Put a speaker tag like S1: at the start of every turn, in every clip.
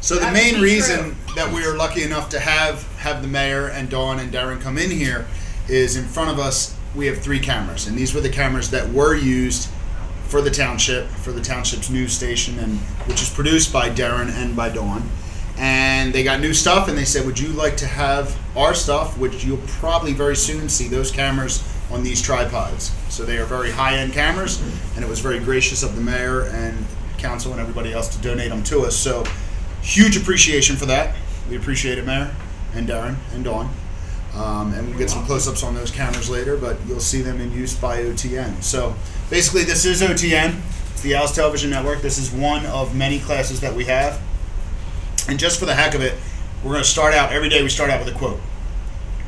S1: So the main reason that we are lucky enough to have the mayor and Dawn and Darren come in here is in front of us we have 3 cameras, and these were the cameras that were used for the township, for the township's news station, and which is produced by Darren and by Dawn. And they got new stuff, and they said, would you like to have our stuff, which you'll probably very soon see those cameras on these tripods. So they are very high-end cameras, and it was very gracious of the mayor and council and everybody else to donate them to us. So huge appreciation for that. We appreciate it, Mayor and Darren and Dawn. And we'll get some close-ups on those cameras later, but you'll see them in use by O.T.N. So basically this is O.T.N. It's the Alice Television Network. This is one of many classes that we have. And just for the heck of it, we're going to start out, every day we start out with a quote.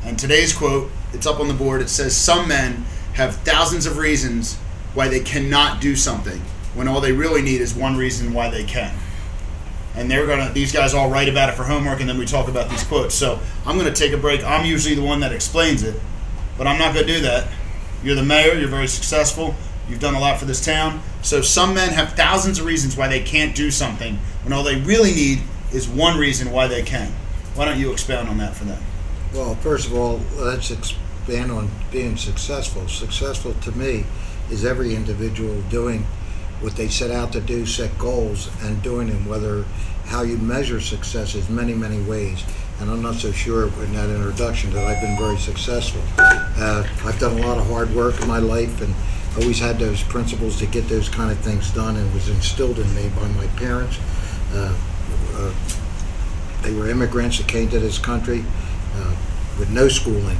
S1: And today's quote, it's up on the board. It says, some men have thousands of reasons why they cannot do something when all they really need is one reason why they can. And these guys all write about it for homework, and then we talk about these quotes. So I'm going to take a break. I'm usually the one that explains it, but I'm not going to do that. You're the mayor. You're very successful. You've done a lot for this town. So some men have thousands of reasons why they can't do something when all they really need is one reason why they can. Why don't you expound on that for them?
S2: Well, first of all, let's expand on being successful. Successful to me is every individual doing what they set out to do, set goals, and doing them, whether how you measure success is many, many ways. And I'm not so sure in that introduction that I've been very successful. I've done a lot of hard work in my life and always had those principles to get those kind of things done, and was instilled in me by my parents. They were immigrants that came to this country with no schooling.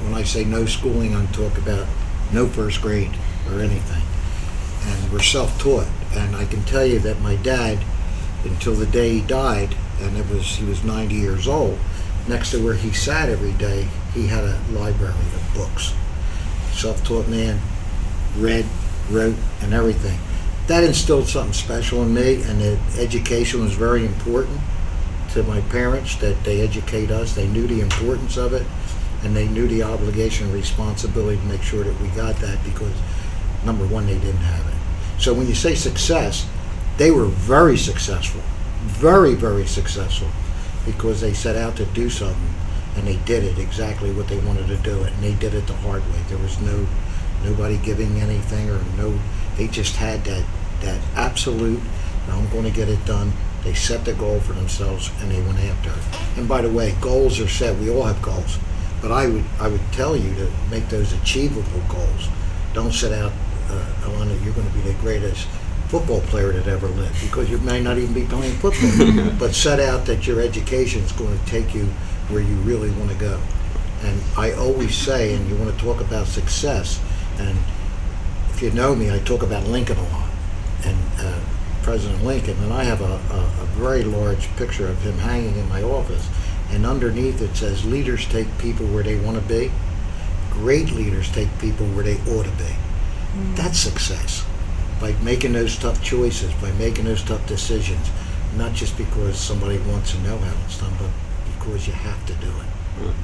S2: When I say no schooling, I'm talking about no first grade or anything. And we're self-taught. And I can tell you that my dad, until the day he died, and he was 90 years old, next to where he sat every day, he had a library of books. Self-taught man, read, wrote, and everything. That instilled something special in me, and that education was very important to my parents, that they educate us. They knew the importance of it, and they knew the obligation and responsibility to make sure that we got that, because number one, they didn't have it. So when you say success, they were very successful, very, very successful, because they set out to do something, and they did it exactly what they wanted to do it, and they did it the hard way. There was nobody giving anything, or they just had that absolute, I'm going to get it done. They set the goal for themselves, and they went after it. And by the way, goals are set. We all have goals, but I would tell you to make those achievable goals. Don't set out on that you're going to be the greatest football player that ever lived, because you may not even be playing football. But set out that your education is going to take you where you really want to go. And I always say, and you want to talk about success, and if you know me, I talk about Lincoln a lot, and President Lincoln, and I have a very large picture of him hanging in my office, and underneath it says, leaders take people where they want to be, great leaders take people where they ought to be. That's success. By making those tough choices, by making those tough decisions, not just because somebody wants to know how it's done, but because you have to do it.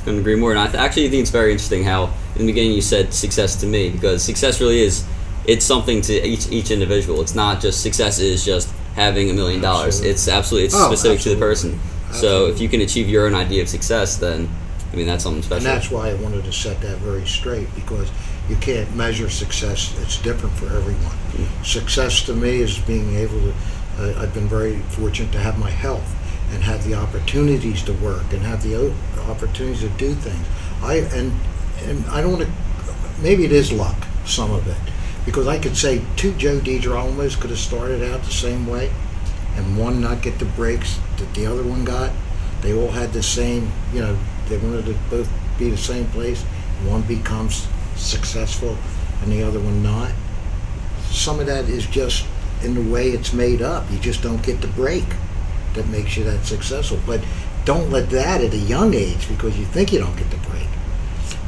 S3: Couldn't agree more. And I actually think it's very interesting how in the beginning you said success to me, because success really is, it's something to each individual. It's not just success is just having $1 million. It's specific to the person. Absolutely. So if you can achieve your own idea of success, then I mean that's something special.
S2: And that's why I wanted to set that very straight, because you can't measure success. It's different for everyone. Success to me is being able to, I've been very fortunate to have my health and have the opportunities to work and have the opportunities to do things. And I don't want to, maybe it is luck, some of it, because I could say 2 Joe DiGirolamos could have started out the same way, and one not get the breaks that the other one got. They all had the same, they wanted to both be the same place. One becomes successful and the other one not. Some of that is just in the way it's made up. You just don't get the break that makes you that successful. But don't let that at a young age, because you think you don't get the break.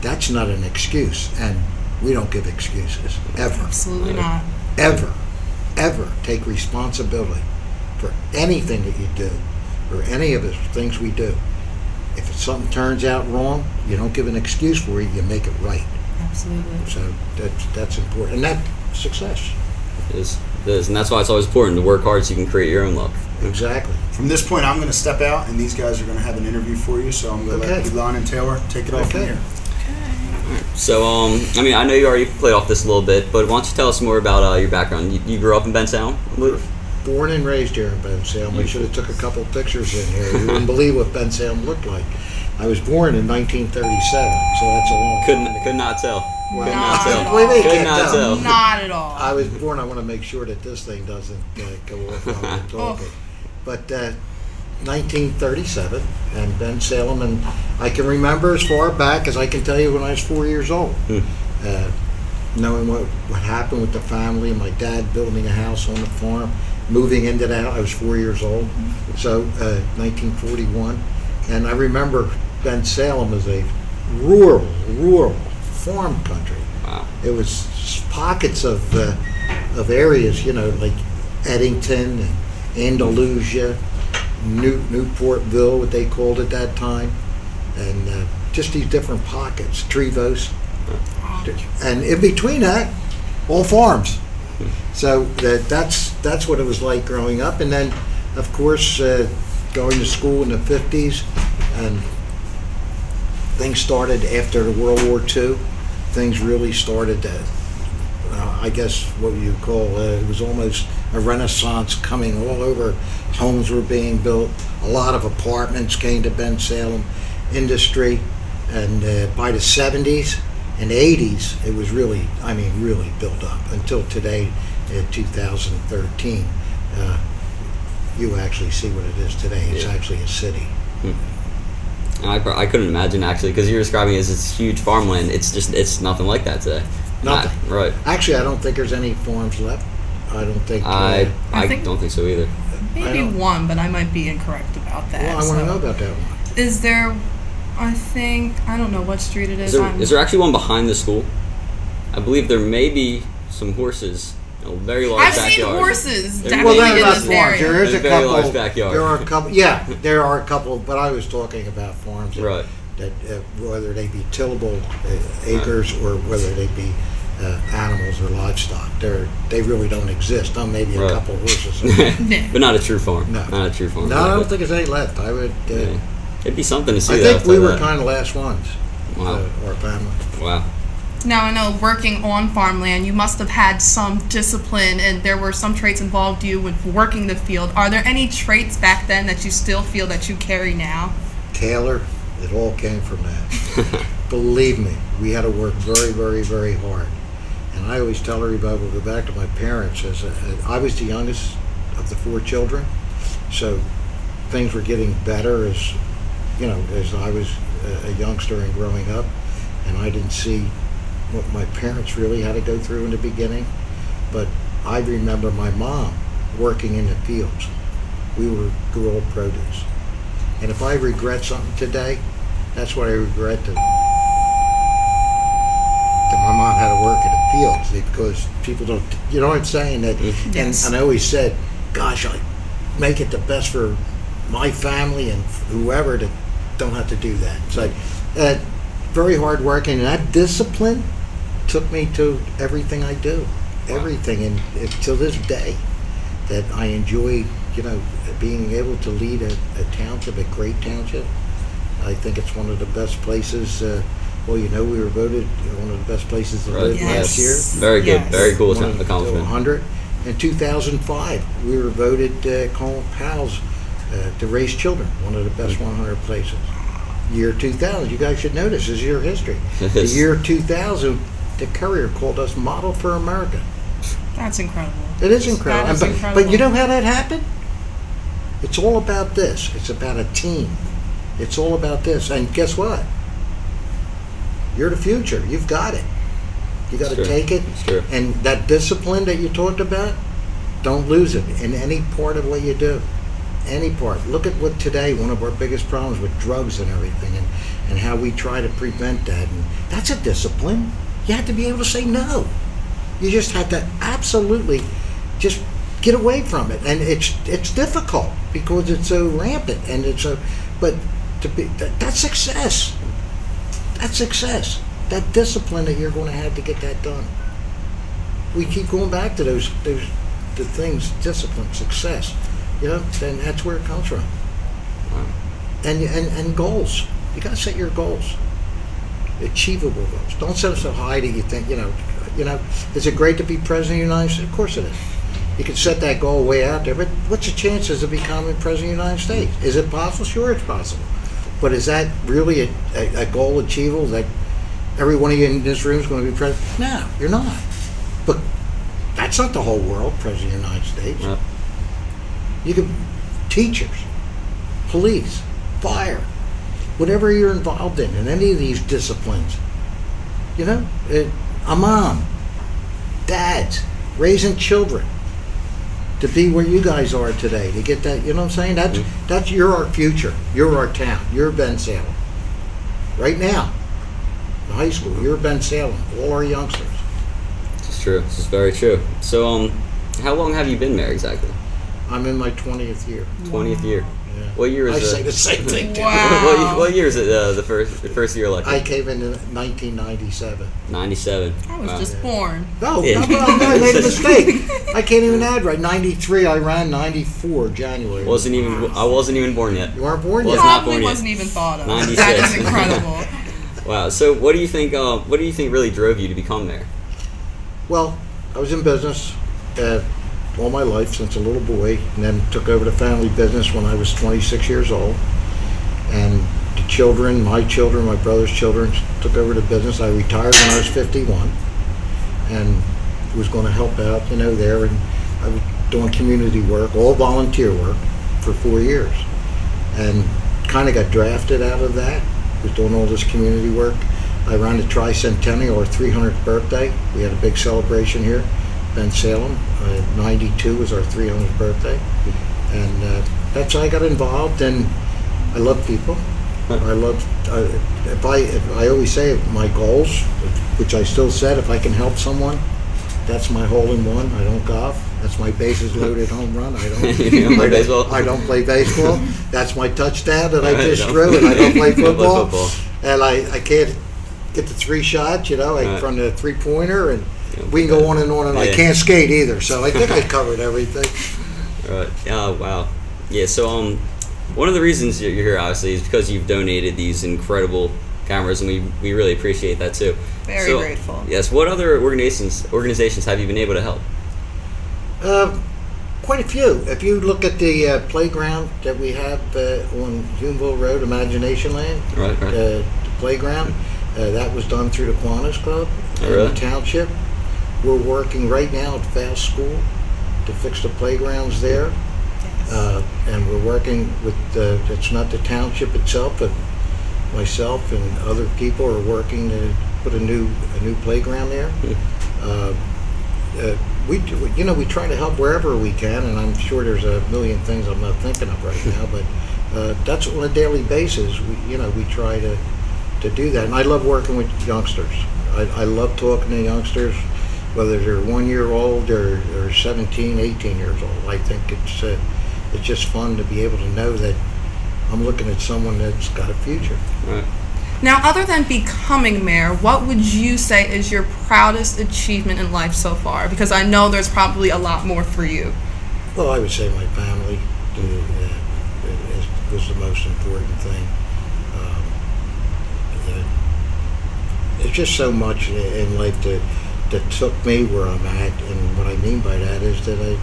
S2: That's not an excuse, and we don't give excuses, ever.
S4: Absolutely not.
S2: Ever take responsibility for anything that you do, or any of the things we do. If something turns out wrong, you don't give an excuse for it, you make it right.
S4: Absolutely.
S2: So that's important, and that's success.
S3: It is, and that's why it's always important to work hard so you can create your own luck.
S2: Exactly.
S1: From this point, I'm going to step out, and these guys are going to have an interview for you. So I'm going to let Elon and Taylor take it off from here.
S3: So, I mean, I know you already played off this a little bit, but why don't you tell us more about your background? You grew up in Bensalem, I believe?
S2: Born and raised here in Bensalem. We should have took a couple pictures in here. You wouldn't believe what Bensalem looked like. I was born in 1937, so that's a long time.
S3: Could not tell.
S2: Well,
S3: Could not tell.
S2: What do you mean,
S3: Could
S2: can't
S3: not
S2: tell?
S3: tell.
S4: Not at all.
S2: I was born. I want to make sure that this thing doesn't go off while we're talking. But 1937 and Bensalem, and I can remember as far back as I can tell you when I was 4 years old, knowing what happened with the family and my dad building a house on the farm, moving into that. I was 4 years old, so 1941, and I remember Bensalem as a rural farm country.
S3: Wow.
S2: It was pockets of areas, like Eddington and Andalusia, Newportville, what they called at that time, and just these different pockets, Trevose, and in between that, all farms. So that's what it was like growing up, and then, of course, going to school in the 50s, and things started after World War II. Things really started to, I guess what you call, it was almost a renaissance coming all over. Homes were being built. A lot of apartments came to Bensalem industry. And by the 70s and 80s, it was really built up. Until today, 2013, you actually see what it is today. It's actually a city.
S3: And I couldn't imagine, actually, because you're describing it as this huge farmland. It's nothing like that today.
S2: Nothing.
S3: Right.
S2: Actually, I don't think there's any farms left. I don't think.
S3: I don't think so either.
S4: Maybe one, but I might be incorrect about that.
S2: Well, I want to know about that one.
S4: Is there? I don't know what street it is.
S3: Is there actually one behind the school? I believe there may be some horses. A very large
S4: I've
S3: backyard.
S4: seen horses
S3: Well,
S4: definitely
S2: they're
S4: in
S2: not
S4: this
S2: farms.
S4: area.
S2: There is a
S3: Very
S2: couple.
S3: large backyard.
S2: There are a couple. Yeah, there are a couple. But I was talking about farms.
S3: Right.
S2: That whether they be tillable acres or whether they be animals or livestock, they really don't exist. Maybe a couple horses.
S3: But not a true farm.
S2: No.
S3: Not a true farm.
S2: No, I don't think there's any left. I would.
S3: It'd be something to see.
S2: I think we were kind of last ones.
S3: Wow.
S2: Our family.
S3: Wow.
S4: Now, I know working on farmland, you must have had some discipline, and there were some traits involved you with working the field. Are there any traits back then that you still feel that you carry now?
S2: Taylor, it all came from that. Believe me, we had to work very, very, very hard. And I always tell everybody, we'll go back to my parents, as I was the youngest of the 4 children, so things were getting better as I was a youngster and growing up, and I didn't see what my parents really had to go through in the beginning. But I remember my mom working in the fields. We grew old produce. And if I regret something today, that's what I regret, that my mom had to work in the fields, because people don't, you know what I'm saying? That,
S4: Yes.
S2: and I always said, gosh, I make it the best for my family and whoever that don't have to do that. It's like, very hard working, and that discipline took me to everything I do, everything, and till this day, that I enjoy, being able to lead a township, a great township. I think it's one of the best places. We were voted one of the best places to live last year.
S3: Very good, very cool
S2: One of
S3: accomplishment.
S2: 100. In 2005, we were voted Colin Powell's to raise children, one of the best 100 places. Year 2000, you guys should know this is your history. The year 2000, the Courier called us Model for America.
S4: That's incredible.
S2: It is incredible.
S4: That is
S2: But
S4: incredible.
S2: you know how that happened? It's all about this. It's about a team. It's all about this. And guess what? You're the future. You've got it. You got to take it.
S3: It's true.
S2: And that discipline that you talked about, don't lose it in any part of what you do. Any part. Look at what today, one of our biggest problems with drugs and everything, and how we try to prevent that. And that's a discipline. You have to be able to say no. You just have to absolutely just get away from it. And it's difficult because it's so rampant, and but that's success. That's success. That discipline that you're going to have to get that done. we keep going back to the things, discipline, success, then that's where it comes from.
S3: Wow.
S2: And goals. You got to set your goals, achievable goals. Don't set them so high that you think, is it great to be president of the United States? Of course it is. You can set that goal way out there, but what's the chances of becoming president of the United States? Is it possible? Sure, it's possible. But is that really a goal achievable that every one of you in this room is going to be president? No, you're not. But that's not the whole world, president of the United States.
S3: Yeah.
S2: You can, teachers, police, fire, whatever you're involved in any of these disciplines. A mom, dads, raising children to be where you guys are today, to get that, what I'm saying? That's you're our future. You're our town. You're Bensalem. Right now, in high school, you're Bensalem. All our youngsters.
S3: This is true. This is very true. So, how long have you been mayor exactly?
S2: I'm in my 20th year.
S3: 20th year.
S2: Yeah.
S3: What year is
S2: I
S3: it?
S2: say the same thing too.
S4: Wow.
S3: What year is it? The first year elected?
S2: I came in 1997.
S3: 97.
S4: I was
S3: Wow.
S4: just born.
S2: No,
S3: Yeah.
S2: I made a mistake. I can't even add right. 93, I ran 94 January.
S3: I wasn't even born yet.
S2: You weren't born
S3: Was
S2: yet?
S3: not
S4: Probably
S3: born yet.
S4: wasn't even thought of.
S3: 96.
S4: That is incredible.
S3: Wow. So, what do you think? What do you think really drove you to become mayor?
S2: Well, I was in business all my life since a little boy, and then took over the family business when I was 26 years old. And the children, my brother's children, took over the business. I retired when I was 51, and was going to help out, there. And I was doing community work, all volunteer work, for 4 years, and kind of got drafted out of that. Was doing all this community work. I ran the tricentennial, our 300th birthday. We had a big celebration here, Bensalem. 92 was our 300th birthday, and that's how I got involved. And I love people. If I always say my goals, which I still said, if I can help someone, that's my hole in one. I don't golf. That's my bases loaded home run. I don't
S3: play baseball.
S2: I don't play baseball. That's my touchdown that I
S3: Right,
S2: just
S3: no.
S2: threw, and I don't play football.
S3: football.
S2: And I can't get the 3 shots,
S3: Right.
S2: from the 3-pointer, and we can go on and on. And I
S3: Yeah.
S2: can't skate either, so I think I covered everything.
S3: Right. Oh, wow. Yeah. So, one of the reasons you're here, obviously, is because you've donated these incredible cameras, and we really appreciate that too.
S4: Very grateful.
S3: Yes. What other organizations have you been able to help?
S2: Quite a few. If you look at the playground that we have on Humeville Road, Imagination Land,
S3: Right.
S2: the playground, that was done through the Kiwanis Club in
S3: really?
S2: the Township. We're working right now at Vale School to fix the playgrounds there. And we're working with, it's not the Township itself, but myself and other people are working to put a new playground there. We try to help wherever we can, and I'm sure there's a million things I'm not thinking of right now, but that's on a daily basis. We try to do that, and I love working with youngsters. I love talking to youngsters, whether they're 1 year old or 17, 18 years old. I think it's just fun to be able to know that I'm looking at someone that's got a future.
S3: Right.
S4: Now, other than becoming mayor, what would you say is your proudest achievement in life so far? Because I know there's probably a lot more for you.
S2: Well, I would say my family was the most important thing. It's just so much in life that took me where I'm at, and what I mean by that is that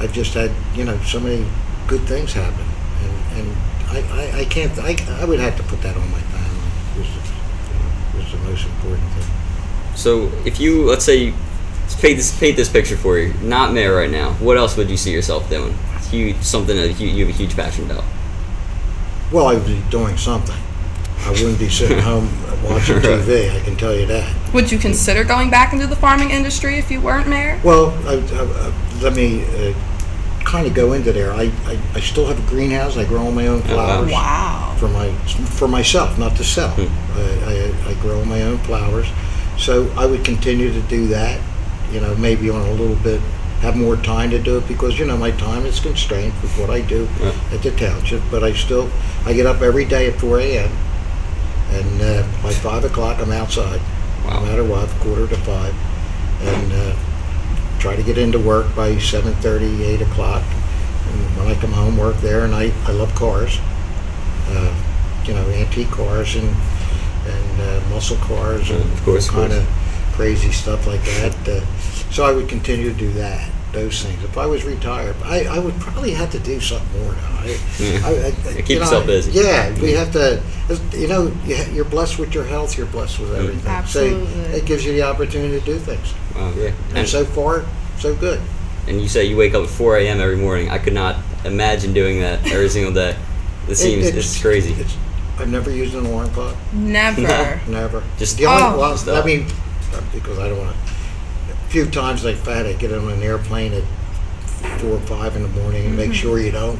S2: I've just had so many good things happen, and I can't. I would have to put that on my family. Was the most important thing.
S3: So, if you let's paint this picture for you, not mayor right now, what else would you see yourself doing? Something that you have a huge passion about.
S2: Well, I would be doing something. I wouldn't be sitting home watching TV. I can tell you that.
S4: Would you consider going back into the farming industry if you weren't mayor?
S2: Well, let me kind of go into there. I still have a greenhouse. I grow all my own flowers.
S4: Wow.
S2: For myself, not to sell. I grow my own flowers, so I would continue to do that. Maybe on a little bit, have more time to do it because my time is constrained with what I do at the township. But I get up every day at 4 a.m. and by 5 o'clock I'm outside.
S3: Wow.
S2: No matter what, 4:45, and try to get into work by 7:30, 8 o'clock. And when I come home, work there, and I love cars. Antique cars and muscle cars and
S3: of course,
S2: kind of crazy stuff like that. So I would continue to do those things. If I was retired, I would probably have to do something more now.
S3: Keep yourself busy.
S2: Yeah, we have to. You're blessed with your health. You're blessed with everything.
S4: Absolutely.
S2: So it gives you the opportunity to do things.
S3: Wow, yeah.
S2: And so far, so good.
S3: And you say you wake up at 4 a.m. every morning. I could not imagine doing that every single day. It's crazy.
S2: I've never used an alarm clock.
S4: Never.
S2: Never.
S3: Just
S2: the only
S3: stuff.
S2: because I don't want to. A few times like that, I get on an airplane at 4 or 5 in the morning and make sure you don't,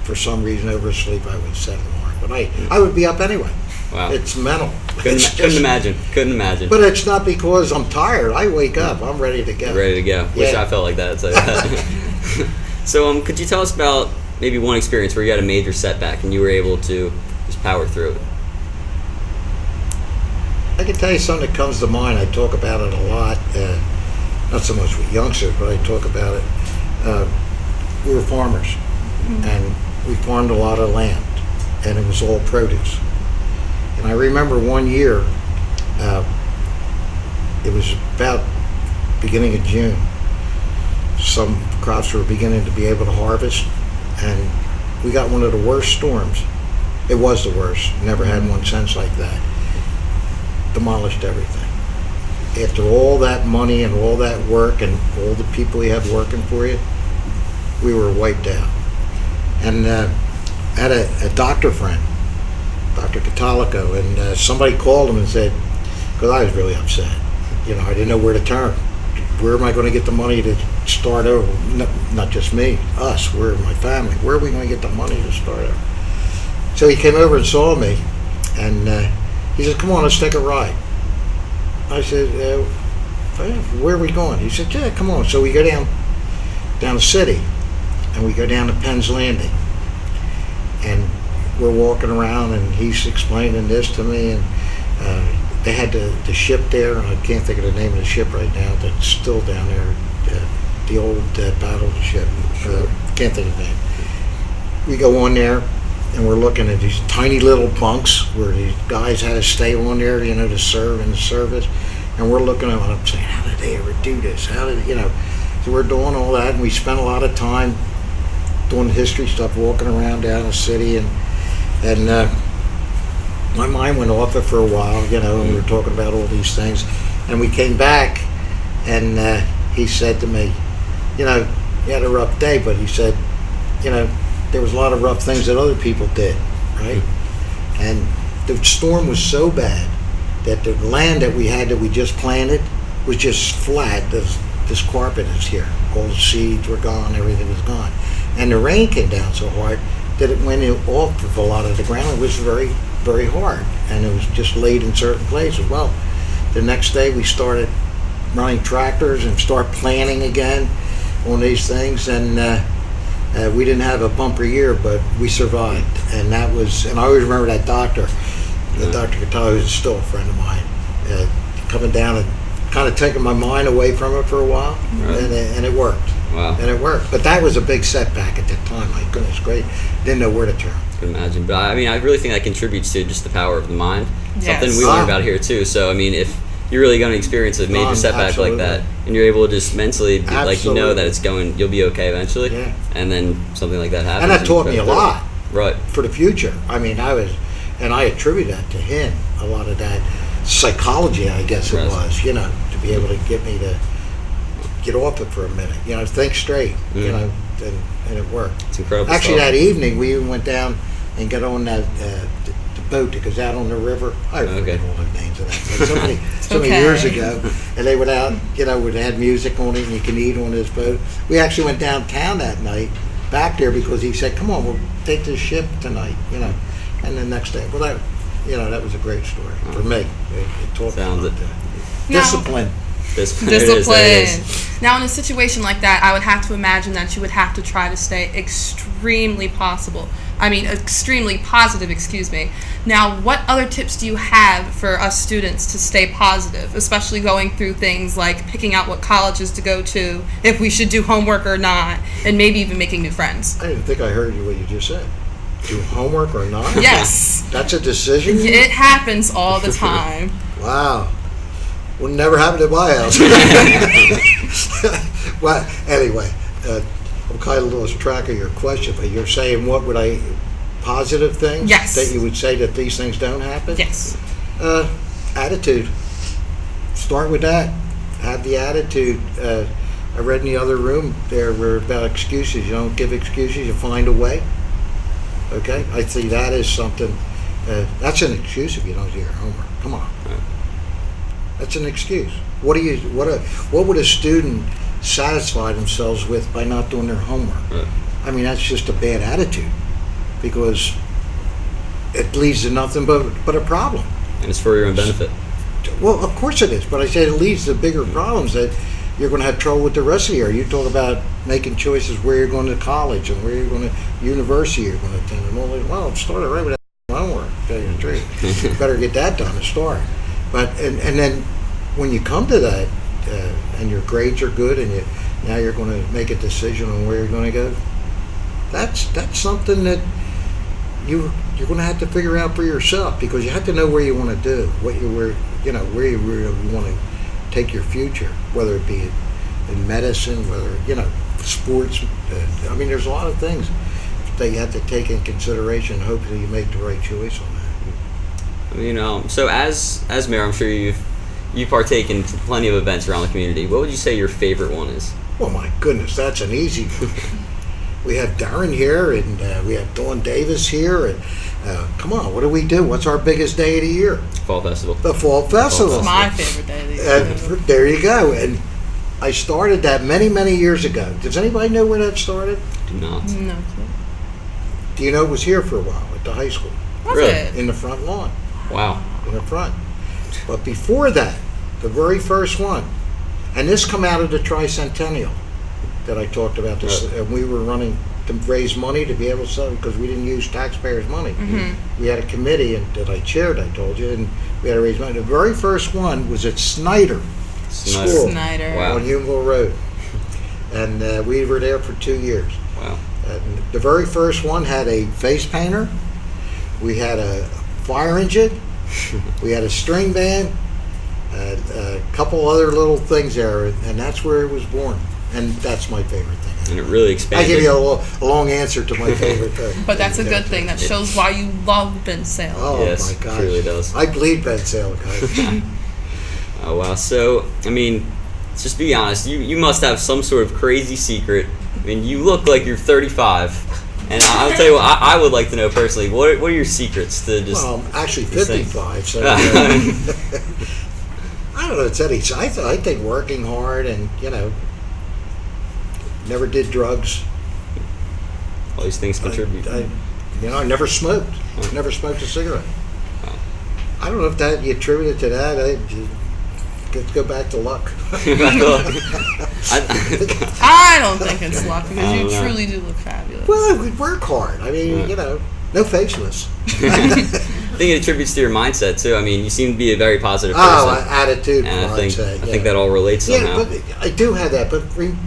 S2: for some reason, oversleep. I would set an alarm, but I would be up anyway.
S3: Wow.
S2: It's mental.
S3: Couldn't imagine.
S2: But it's not because I'm tired. I wake up. I'm ready to go.
S3: Ready to go.
S2: Yeah.
S3: Wish I felt like that. So could you tell us about maybe one experience where you had a major setback and you were able to just power through it?
S2: I can tell you something that comes to mind. I talk about it a lot. Not so much with youngsters, but I talk about it. We were farmers, and we farmed a lot of land, and it was all produce. And I remember one year, it was about beginning of June. Some crops were beginning to be able to harvest, and we got one of the worst storms. It was the worst. Never had one since like that. Demolished everything. After all that money and all that work and all the people you have working for you, we were wiped out. And I had a doctor friend, Dr. Catolico, and somebody called him and said, because I was really upset. I didn't know where to turn. Where am I going to get the money to start over? Not just me, us, where my family. Where are we going to get the money to start over? So he came over and saw me, and he said, "Come on, let's take a ride." I said, "Where are we going?" He said, "Yeah, come on." So we go down the city, and we go down to Penn's Landing, and we're walking around, and he's explaining this to me, and they had the ship there, and I can't think of the name of the ship right now that's still down there, the old battleship. Can't think of the name. We go on there, and we're looking at these tiny little bunks where these guys had to stay on there, to serve in the service. And we're looking at them saying, how did they ever do this? So we're doing all that, and we spent a lot of time doing history stuff, walking around down the city, and my mind went off it for a while, and we were talking about all these things. And we came back, and he said to me, you had a rough day, but he said, there was a lot of rough things that other people did, right? And the storm was so bad that the land that we just planted was just flat. This carpet is here. All the seeds were gone, everything was gone. And the rain came down so hard that it went off of a lot of the ground. It was very, very hard, and it was just laid in certain places. Well, the next day we started running tractors and start planting again on these things, and we didn't have a bumper year, but we survived, and I always remember that doctor, Dr. Catali, who's still a friend of mine, coming down and kind of taking my mind away from it for a while, and it worked.
S3: Wow.
S2: And it worked, but that was a big setback at that time. My goodness, great, didn't know where to turn.
S3: I can imagine, but I really think that contributes to just the power of the mind.
S4: Yes.
S3: Something we learn about here too. So if you're really going to experience a major setback
S2: absolutely.
S3: like that, and you're able to just mentally,
S2: Absolutely.
S3: that you'll be okay eventually,
S2: Yeah.
S3: and then something like that happens.
S2: And that taught me a lot.
S3: Right.
S2: For the future. I attribute that to him, a lot of that psychology, I guess it was, to be able to get me to get off it for a minute, think straight, and it worked.
S3: It's incredible.
S2: Actually,
S3: stuff.
S2: that evening, we even went down and got on that the boat that goes out on the river. I forget all the names of that. But so many years ago, and they went out, they had music on it, and you can eat on this boat. We actually went downtown that night, back there, because he said, "Come on, we'll take this ship tonight," And the next day, well, that was a great story for me. It taught me about that. Discipline.
S4: Discipline. Now, in a situation like that, I would have to imagine that you would have to try to stay extremely extremely positive, excuse me. Now, what other tips do you have for us students to stay positive, especially going through things like picking out what colleges to go to, if we should do homework or not, and maybe even making new friends?
S2: I didn't think I heard what you just said. Do homework or not?
S4: Yes.
S2: That's a decision?
S4: It happens all the time.
S2: Wow. Would never happen at my house. Well, anyway, I'm kind of lost track of your question, but you're saying positive things?
S4: Yes.
S2: That you would say that these things don't happen?
S4: Yes.
S2: Attitude. Start with that. Have the attitude. I read in the other room there were about excuses. You don't give excuses, you find a way. Okay? I see that as something, that's an excuse if you don't do your homework. Come on. That's an excuse. What would a student satisfy themselves with by not doing their homework?
S3: Right.
S2: I mean, that's just a bad attitude, because it leads to nothing but a problem.
S3: And it's for your own benefit.
S2: Well, of course it is, but I said it leads to bigger problems that you're going to have trouble with the rest of the year. You talk about making choices where you're going to college and where you're going to university you're going to attend. And all that. Well, I'm starting right with that homework. To tell you the truth, you better get that done to start. But and then when you come to that and your grades are good and now you're going to make a decision on where you're going to go. That's something that you're going to have to figure out for yourself, because you have to know where you want to do, where you really want to take your future, whether it be in medicine, whether sports. I mean, there's a lot of things that you have to take in consideration. Hopefully, you make the right choice on that.
S3: So as mayor, I'm sure you partake in plenty of events around the community. What would you say your favorite one is?
S2: Well, my goodness, that's an easy one. We have Darren here, and we have Dawn Davis here, and come on, what do we do? What's our biggest day of the year?
S3: Fall Festival.
S2: The Fall Festival.
S4: It's my favorite day of the year.
S2: There you go. And I started that many, many years ago. Does anybody know where that started?
S3: Do not.
S4: No.
S2: Do you know it was here for a while at the high school?
S4: Was
S3: Really?
S4: it?
S2: In the front lawn.
S3: Wow.
S2: In the front. But before that, the very first one, and this come out of the tricentennial that I talked about. This,
S3: Right.
S2: and we were running to raise money to be able to sell, because we didn't use taxpayers' money.
S4: Mm-hmm.
S2: We had a committee that I chaired, I told you, and we had to raise money. The very first one was at Snyder School
S4: Snyder.
S3: Wow.
S2: on Unionville Road. And we were there for 2 years.
S3: Wow.
S2: And the very first one had a face painter. We had a fire engine. We had a string band. A couple other little things there, and that's where it was born. And that's my favorite thing.
S3: And it really
S2: I
S3: expanded.
S2: give you a long answer to my favorite thing.
S4: But that's a good thing. That shows why you love Bensalem.
S2: Oh
S3: Yes,
S2: my gosh.
S3: it really does.
S2: I bleed Bensalem, guys.
S3: Oh wow. So just be honest. You must have some sort of crazy secret. I mean, you look like you're 35, and I'll tell you what. I would like to know personally. What are your secrets to just?
S2: Well, I'm actually
S3: just think?
S2: 55, so I don't know. It's any. I think working hard and never did drugs.
S3: All these things contribute.
S2: I never smoked. Never smoked a cigarette.
S3: Wow.
S2: I don't know if that you attribute it to that. Let's go back to luck.
S4: I don't think it's luck, because
S3: I
S4: you
S3: don't know.
S4: truly do look fabulous.
S2: Well, we work hard. I mean,
S3: Yeah.
S2: no faceless.
S3: I think it attributes to your mindset too. I mean, you seem to be a very positive person.
S2: Oh, attitude,
S3: and I
S2: mindset.
S3: think that all relates somehow.
S2: Yeah, but I do have that. But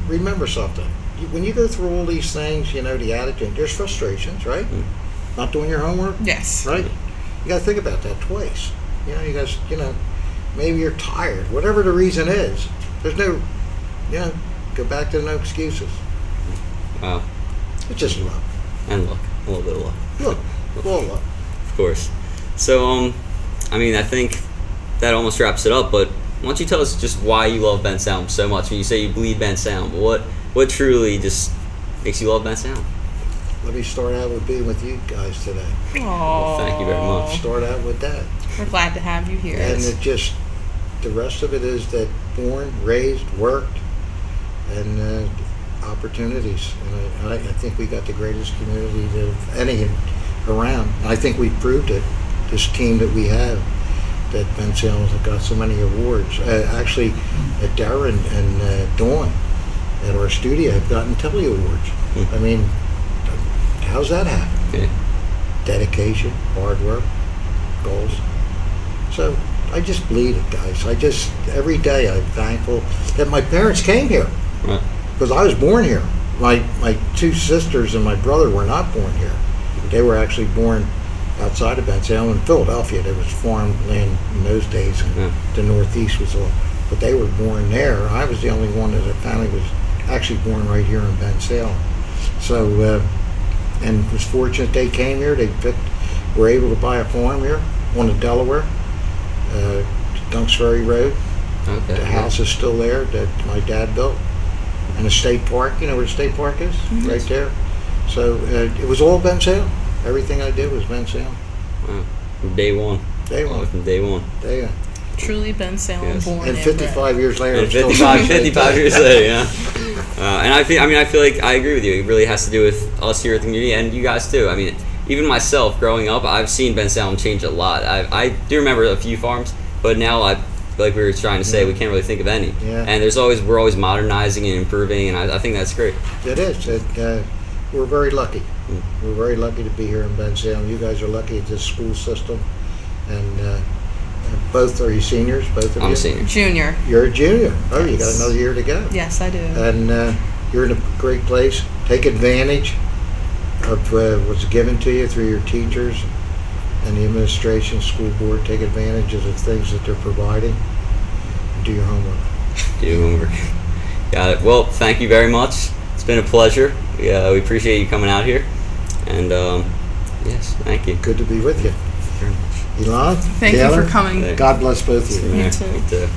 S2: remember something. When you go through all these things, the attitude, there's frustrations, right? Not doing your homework,
S4: Yes.
S2: right? You got to think about that twice. You guys, maybe you're tired. Whatever the reason is, there's no, go back to no excuses.
S3: Wow.
S2: It's just luck.
S3: And luck. A little bit of luck.
S2: Look, all luck.
S3: Of course. So, I think that almost wraps it up, but why don't you tell us just why you love Bensalem so much? When you say you bleed Bensalem, but what truly just makes you love Bensalem?
S2: Let me start out with being with you guys today.
S3: Well, thank you very much.
S2: Start out with that.
S4: We're glad to have you here.
S2: And the rest of it is that born, raised, worked, and opportunities. And I think we got the greatest community of any around. And I think we proved it, this team that we have, that Bensalem has got so many awards. Actually, Darren and Dawn at our studio have gotten Telly Awards. I mean, how's that happen?
S3: Yeah.
S2: dedication, hard work, goals. So I just bleed it, guys. Every day I'm thankful that my parents came here
S3: Right.
S2: because I was born here. My two sisters and my brother were not born here. They were actually born outside of Bensalem in Philadelphia. There was farmland in those days, and
S3: Yeah.
S2: the Northeast was all. But they were born there. I was the only one that the family was actually born right here in Bensalem. So, and was fortunate they came here. Were able to buy a farm here on the Delaware, Dunks Ferry Road.
S3: Okay.
S2: The house is still there that my dad built. And the state park, you know where the state park is? Right there. So it was all Bensalem. Everything I did was Bensalem.
S3: Wow. From day one.
S2: Day one.
S3: From day one.
S2: Day.
S4: Truly Bensalem
S3: Yes.
S4: born
S2: And
S4: and
S2: 55 years later,
S3: And
S2: I'm still
S3: 55 years later, yeah. And I feel like I agree with you. It really has to do with us here at the community and you guys too. I mean, even myself growing up, I've seen Bensalem change a lot. I do remember a few farms, but now like we were trying to say, we can't really think of any.
S2: Yeah.
S3: And we're always modernizing and improving, and I think that's great.
S2: It is. We're very lucky. We're very lucky to be here in Bensalem. You guys are lucky at this school system. And both, are you seniors, both of you?
S3: I'm a senior.
S4: Junior.
S2: You're a junior. Oh, you got
S4: Yes.
S2: another year to go.
S4: Yes, I do.
S2: And you're in a great place. Take advantage of what's given to you through your teachers and the administration, school board. Take advantage of the things that they're providing. Do your homework.
S3: Do your homework. Got it. Well, thank you very much. It's been a pleasure. We appreciate you coming out here. And yes, thank you.
S2: Good to be with you.
S3: Very much.
S2: Elon,
S4: Thank
S2: Taylor,
S4: you for coming.
S3: Thank
S2: God bless both of you.
S4: You too.
S3: You too.